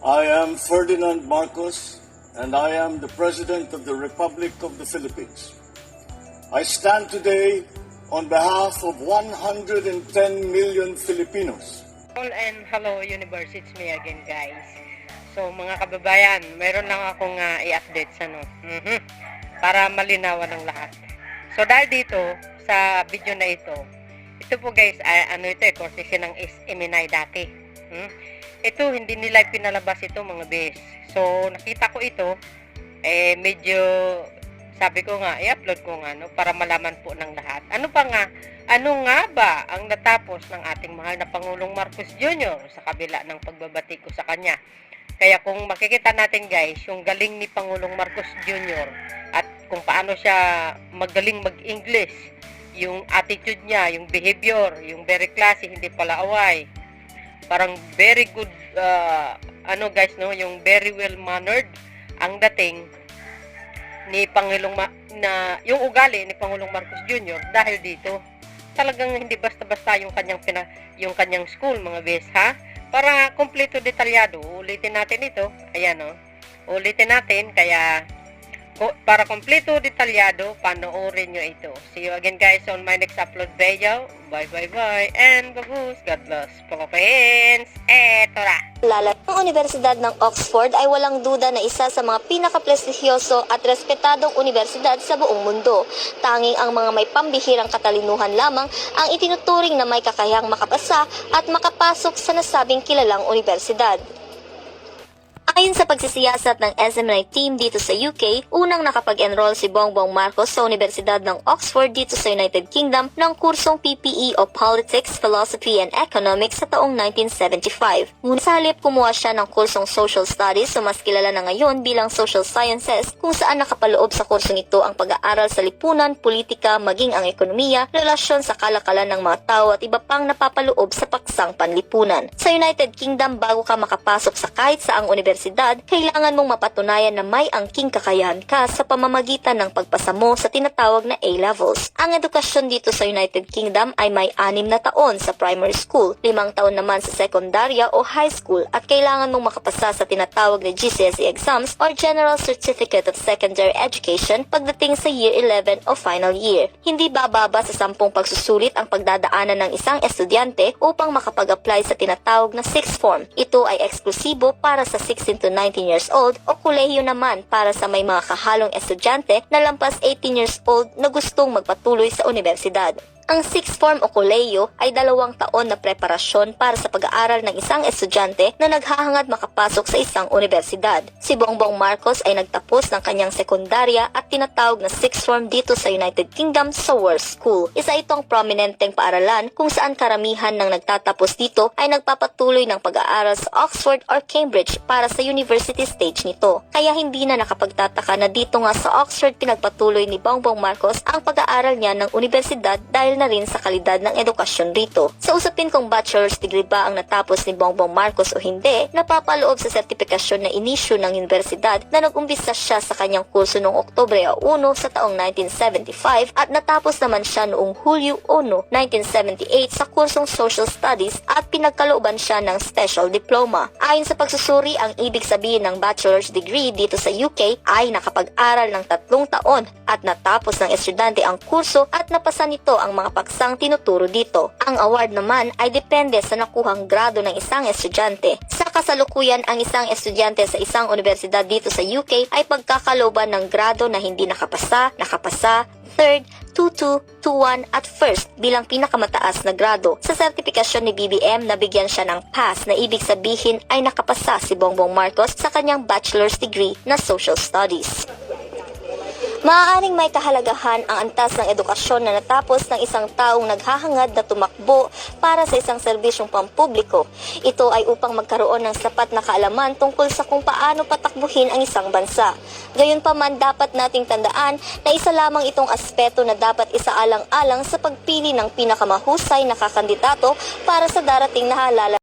I am Ferdinand Marcos, and I am the President of the Republic of the Philippines. I stand today on behalf of 110 million Filipinos. And hello universe, it's me again guys. So mga kababayan, mayroon lang akong i-update sa para malinawan ng lahat. So dahil dito sa video na ito po guys, courtesy ng Eminay dati. Ito hindi nila pinalabas ito mga bes. So nakita ko ito, medyo sabi ko nga, i-upload ko nga para malaman po ng lahat. Ano nga ba ang natapos ng ating mahal na Pangulong Marcos Jr. sa kabila ng pagbabati ko sa kanya? Kaya kung makikita natin guys, yung galing ni Pangulong Marcos Jr. at kung paano siya magaling mag-English, yung attitude niya, yung behavior, yung very classy, hindi pala away. Parang very good, yung very well mannered ang dating ni yung ugali ni Pangulong Marcos Jr. dahil dito talagang hindi basta-basta yung kanyang school mga bes ha. Para kompleto detalyado, ulitin natin ito. Ayan ulitin natin kaya para kompleto detalyado, panoorin nyo ito. See you again guys on my next upload video. Bye and bagus. God bless. Papa-friends. Eto na. Ang Universidad ng Oxford ay walang duda na isa sa mga pinakaprestisyoso at respetadong universidad sa buong mundo. Tanging ang mga may pambihirang katalinuhan lamang ang itinuturing na may kakayahang makapasa at makapasok sa nasabing kilalang universidad. Ayon sa pagsisiyasat ng SMNI team dito sa UK, unang nakapag-enroll si Bongbong Marcos sa Universidad ng Oxford dito sa United Kingdom ng kursong PPE o Politics, Philosophy and Economics sa taong 1975. Ngunit sa halip kumuha siya ng kursong Social Studies o mas kilala na ngayon bilang Social Sciences kung saan nakapaloob sa kursong ito ang pag-aaral sa lipunan, politika, maging ang ekonomiya, relasyon sa kalakalan ng mga tao at iba pang napapaloob sa paksang panlipunan. Sa United Kingdom, bago ka makapasok sa kahit saang universidad, kailangan mong mapatunayan na may angking kakayahan ka sa pamamagitan ng pagpasa mo sa tinatawag na A-levels. Ang edukasyon dito sa United Kingdom ay may 6 na taon sa primary school, 5 taon naman sa sekundarya o high school at kailangan mong makapasa sa tinatawag na GCSE exams or General Certificate of Secondary Education pagdating sa year 11 o final year. Hindi bababa sa 10 pagsusulit ang pagdadaanan ng isang estudyante upang makapag-apply sa tinatawag na 6th form. Ito ay eksklusibo para sa 16 to 19 years old o kolehiyo naman para sa may mga kahalong estudyante na lampas 18 years old na gustong magpatuloy sa universidad. Ang 6th form o kolehiyo ay 2 taon na preparasyon para sa pag-aaral ng isang estudyante na naghahangad makapasok sa isang universidad. Si Bongbong Marcos ay nagtapos ng kanyang sekundarya at tinatawag na 6th form dito sa United Kingdom sa Worth School. Isa itong prominenteng paaralan kung saan karamihan ng nagtatapos dito ay nagpapatuloy ng pag-aaral sa Oxford or Cambridge para sa university stage nito. Kaya hindi na nakapagtataka na dito nga sa Oxford pinagpatuloy ni Bongbong Marcos ang pag-aaral niya ng universidad dahil na rin sa kalidad ng edukasyon rito. Sa usapin kung bachelor's degree ba ang natapos ni Bongbong Marcos o hindi, napapaloob sa sertifikasyon na inisyu ng universidad na nag-umpisa siya sa kanyang kurso noong Oktubre 1 sa taong 1975 at natapos naman siya noong Hulyo 1, 1978 sa kursong Social Studies at pinagkalooban siya ng Special Diploma. Ayon sa pagsusuri, ang ibig sabihin ng bachelor's degree dito sa UK ay nakapag-aral ng 3 taon at natapos ng estudyante ang kurso at napasa nito ang mga paksang tinuturo dito. Ang award naman ay depende sa nakuhang grado ng isang estudyante. Sa kasalukuyan, ang isang estudyante sa isang universidad dito sa UK ay pagkakalooban ng grado na hindi nakapasa, 3rd, 2-2, 2-1 at 1st bilang pinakamataas na grado. Sa sertifikasyon ni BBM, nabigyan siya ng pass na ibig sabihin ay nakapasa si Bongbong Marcos sa kanyang bachelor's degree na Social Studies. Maaaring may kahalagahan ang antas ng edukasyon na natapos ng isang taong naghahangad na tumakbo para sa isang serbisyong pampubliko. Ito ay upang magkaroon ng sapat na kaalaman tungkol sa kung paano patakbuhin ang isang bansa. Gayunpaman, dapat nating tandaan na isa lamang itong aspeto na dapat isaalang-alang sa pagpili ng pinakamahusay na kakandidato para sa darating na halalan